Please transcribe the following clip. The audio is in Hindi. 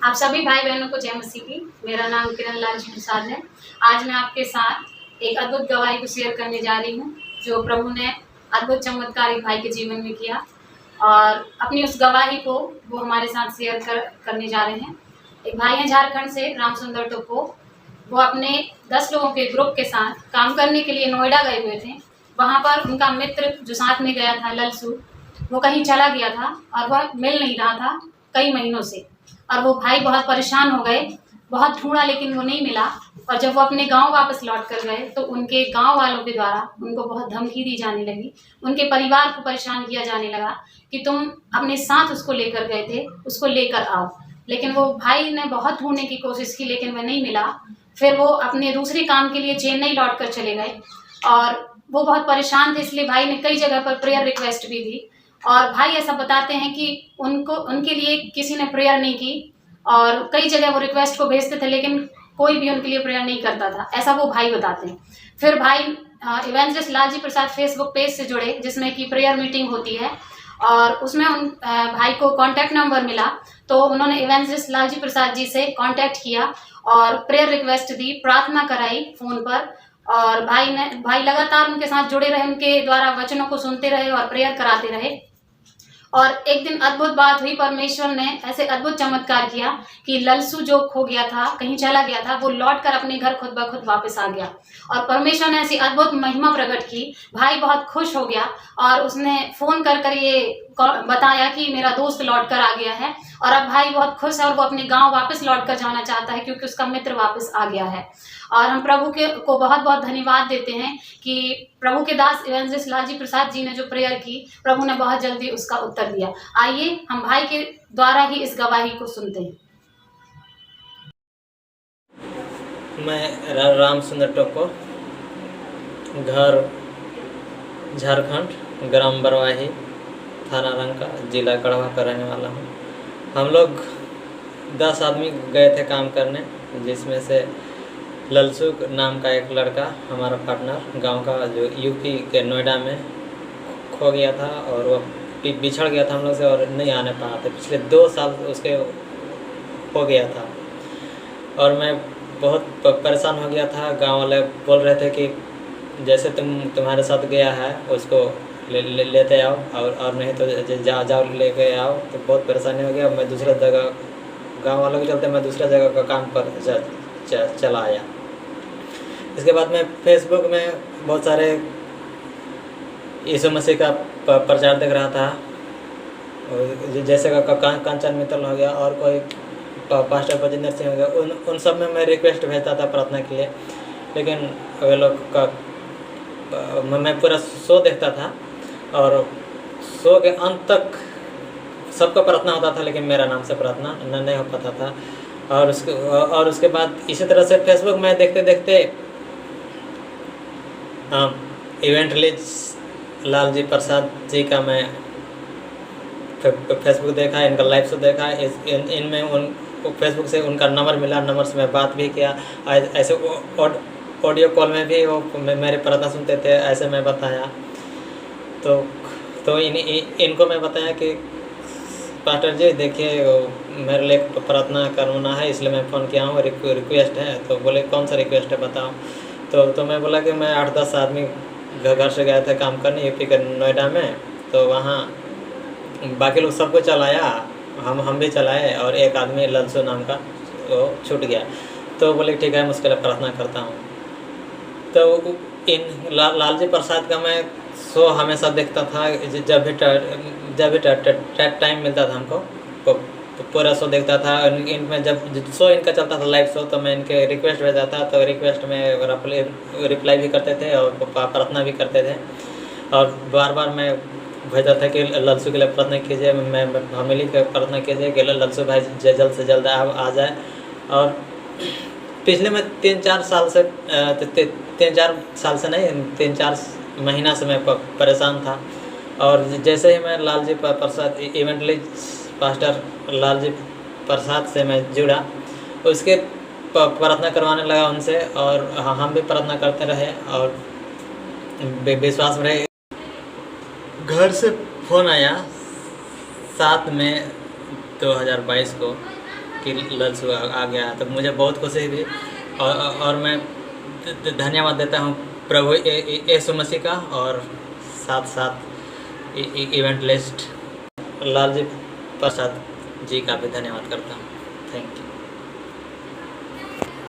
आप सभी भाई बहनों को जय मसीह की। मेरा नाम किरण लाल जी प्रसाद है। आज मैं आपके साथ एक अद्भुत गवाही को शेयर करने जा रही हूँ जो प्रभु ने अद्भुत चमत्कार एक भाई के जीवन में किया, और अपनी उस गवाही को वो हमारे साथ शेयर करने जा रहे हैं। एक भाई हैं झारखंड से, राम सुंदर टोप्पो। वो अपने 10 लोगों के ग्रुप के साथ काम करने के लिए नोएडा गए हुए थे। वहाँ पर उनका मित्र जो साथ में गया था, ललसू, वो कहीं चला गया था और वह मिल नहीं रहा था कई महीनों से। और वो भाई बहुत परेशान हो गए, बहुत ढूंढा लेकिन वो नहीं मिला। और जब वो अपने गांव वापस लौट कर गए तो उनके गांव वालों के द्वारा उनको बहुत धमकी दी जाने लगी, उनके परिवार को परेशान किया जाने लगा कि तुम अपने साथ उसको लेकर गए थे, उसको लेकर आओ। लेकिन वो भाई ने बहुत ढूंढने की कोशिश की लेकिन वह नहीं मिला। फिर वो अपने दूसरे काम के लिए चेन्नई लौट कर चले गए और वो बहुत परेशान थे, इसलिए भाई ने कई जगह पर प्रेयर रिक्वेस्ट भी दी। और भाई ऐसा बताते हैं कि उनके लिए किसी ने प्रेयर नहीं की, और कई जगह वो रिक्वेस्ट को भेजते थे लेकिन कोई भी उनके लिए प्रेयर नहीं करता था, ऐसा वो भाई बताते हैं। फिर भाई इवेंजलिस्ट लाल जी प्रसाद फेसबुक पेज से जुड़े जिसमें कि प्रेयर मीटिंग होती है, और उसमें उन भाई को कॉन्टैक्ट नंबर मिला। तो उन्होंने इवेंजलिस्ट लाल जी प्रसाद जी से कॉन्टैक्ट किया और प्रेयर रिक्वेस्ट दी, प्रार्थना कराई फ़ोन पर। और भाई लगातार उनके साथ जुड़े रहे, उनके द्वारा वचनों को सुनते रहे और प्रेयर कराते रहे। और एक दिन अद्भुत बात हुई, परमेश्वर ने ऐसे अद्भुत चमत्कार किया कि ललसू जो खो गया था, कहीं चला गया था, वो लौटकर अपने घर खुद ब खुद वापस आ गया। और परमेश्वर ने ऐसी अद्भुत महिमा प्रकट की। भाई बहुत खुश हो गया और उसने फ़ोन कर ये बताया कि मेरा दोस्त लौट कर आ गया है। और अब भाई बहुत खुश है और वो अपने गांव वापस लौट कर जाना चाहता है क्योंकि उसका मित्र वापस आ गया है। और हम प्रभु को बहुत बहुत धन्यवाद देते हैं कि प्रभु के दास इवेंजलिस्ट लाल जी प्रसाद जी ने जो प्रेयर की, प्रभु ने बहुत जल्दी उसका उत्तर दिया। आइए हम भाई के द्वारा ही इस गवाही को सुनते हैं। मैं राम सुंदर टोप्पो, घर झारखंड, ग्राम बरवाही, थाना रंका, जिला गढ़वा का रहने वाला हूँ। हम लोग 10 आदमी गए थे काम करने, जिसमें से ललसू नाम का एक लड़का, हमारा पार्टनर, गांव का, जो यूपी के नोएडा में खो गया था और वो बिछड़ गया था हम लोग से और नहीं आने पाया था। पिछले 2 साल उसके हो गया था और मैं बहुत परेशान हो गया था। गांव वाले बोल रहे थे कि जैसे तुम्हारे साथ गया है उसको लेते आओ, और नहीं तो जाओ लेके आओ। तो बहुत परेशानी हो गया। मैं दूसरा जगह, गांव वालों के चलते मैं दूसरा जगह का काम पर चला आया। इसके बाद मैं फेसबुक में बहुत सारे यीशु मसीह का प्रचार देख रहा था, जैसे कंचन मित्तल हो गया और कोई पास्टर बजिंदर सिंह हो गया। उन सब में मैं रिक्वेस्ट भेजता था प्रार्थना के लिए, लेकिन वे लोग का मैं पूरा शो देखता था और शो के अंत तक सबका प्रार्थना होता था, लेकिन मेरा नाम से प्रार्थना नहीं हो पाता था। और उसके बाद इसी तरह से फेसबुक में देखते देखते इवेंजलिस्ट लाल जी प्रसाद जी का मैं फेसबुक देखा, इनका लाइव शो देखा। इनमें फेसबुक से उनका नंबर मिला, नंबर से मैं बात भी किया। ऐसे ऑडियो कॉल में भी वो मेरे प्रार्थना सुनते थे, ऐसे मैं बताया। तो इनको मैं बताया कि पास्टर जी देखिए, मेरे लिए प्रार्थना करना है, इसलिए मैं फ़ोन किया हूँ, रिक्वेस्ट है। तो बोले कौन सा रिक्वेस्ट है बताओ। तो मैं बोला कि मैं 8-10 आदमी घर से गए थे काम करने यूपी के नोएडा में। तो वहाँ बाकी लोग सबको चलाया, हम भी चलाए, और एक आदमी ललसू नाम का वो छूट गया। तो बोले ठीक है, मैं उसके लिए प्रार्थना करता हूँ। तो इन लाल जी प्रसाद का मैं शो हमेशा देखता था। जब भी टाइम मिलता था हमको, तो पूरा शो देखता था। इनमें जब शो इनका चलता था, लाइव शो, तो मैं इनके रिक्वेस्ट भेजता था। तो रिक्वेस्ट में रिप्लाई भी करते थे और प्रार्थना भी करते थे। और बार बार मैं भेजता था कि ललसू के लिए प्रार्थना कीजिए, मैं फैमिली के प्रार्थना कीजिए कि ललसू भाई जल्द से जल्द आ जाए। और पिछले में 3-4 साल से 3-4 साल से नहीं, 3-4 महीना से मैं परेशान था। और जैसे ही मैं लाल जी प्रसाद, इवेंजलिस्ट पास्टर लाल जी प्रसाद से मैं जुड़ा, उसके प्रार्थना करवाने लगा उनसे, और हम भी प्रार्थना करते रहे और विश्वास में रहे। घर से फ़ोन आया 7 मई 2022 को की लल्स आ गया, तो मुझे बहुत खुशी हुई। और मैं धन्यवाद देता हूँ प्रभु यीशु मसीह का, और साथ साथ इवेंट लिस्ट लालजी प्रसाद जी का भी धन्यवाद करता हूँ। Thank you.